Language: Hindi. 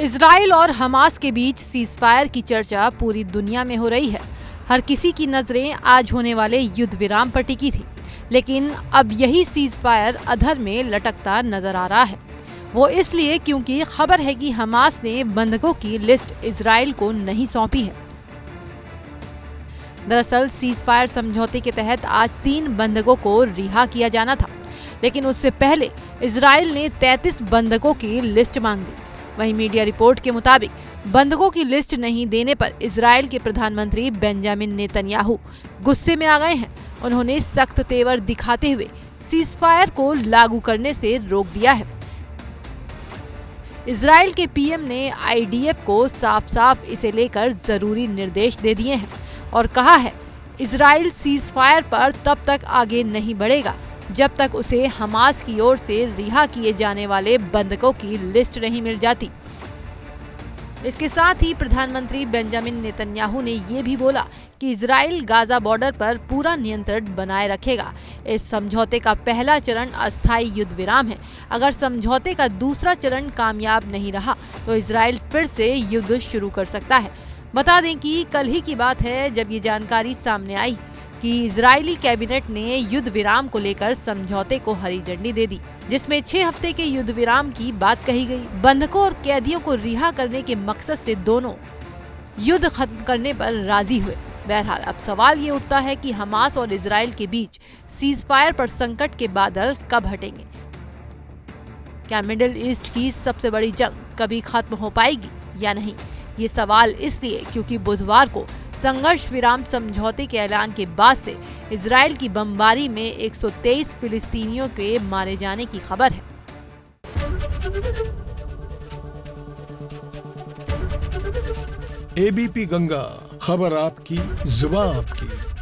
इजराइल और हमास के बीच सीजफायर की चर्चा पूरी दुनिया में हो रही है। हर किसी की नजरें आज होने वाले युद्ध विराम पर टिकी थी, लेकिन अब यही सीजफायर अधर में लटकता नजर आ रहा है। वो इसलिए क्योंकि खबर है कि हमास ने बंधकों की लिस्ट इजराइल को नहीं सौंपी है। दरअसल सीजफायर समझौते के तहत आज 3 बंधकों को रिहा किया जाना था, लेकिन उससे पहले इजराइल ने 33 बंधकों की लिस्ट मांग ली। वहीं मीडिया रिपोर्ट के मुताबिक बंधकों की लिस्ट नहीं देने पर इजराइल के प्रधानमंत्री बेंजामिन नेतन्याहू गुस्से में आ गए हैं। उन्होंने सख्त तेवर दिखाते हुए सीजफायर को लागू करने से रोक दिया है। इजराइल के पीएम ने आईडीएफ को साफ साफ इसे लेकर जरूरी निर्देश दे दिए हैं और कहा है इजराइल सीजफायर पर तब तक आगे नहीं बढ़ेगा जब तक उसे हमास की ओर से रिहा किए जाने वाले बंधकों की लिस्ट नहीं मिल जाती। इसके साथ ही प्रधानमंत्री बेंजामिन नेतन्याहू ने ये भी बोला कि इजराइल गाजा बॉर्डर पर पूरा नियंत्रण बनाए रखेगा। इस समझौते का पहला चरण अस्थायी युद्ध विराम है। अगर समझौते का दूसरा चरण कामयाब नहीं रहा तो इजराइल फिर से युद्ध शुरू कर सकता है। बता दें कि कल ही की बात है जब ये जानकारी सामने आई कि इजरायली कैबिनेट ने युद्ध विराम को लेकर समझौते को हरी झंडी दे दी, जिसमें 6 हफ्ते के युद्ध विराम की बात कही गई। बंधकों और कैदियों को रिहा करने के मकसद से दोनों युद्ध खत्म करने पर राजी हुए। बहरहाल अब सवाल ये उठता है कि हमास और इजराइल के बीच सीजफायर पर संकट के बादल कब हटेंगे? क्या मिडिल ईस्ट की सबसे बड़ी जंग कभी खत्म हो पाएगी या नहीं? ये सवाल इसलिए क्योंकि बुधवार को संघर्ष विराम समझौते के ऐलान के बाद से इजराइल की बमबारी में 123 फिलिस्तीनियों के मारे जाने की खबर है। एबीपी गंगा, खबर आपकी, जुबान आपकी।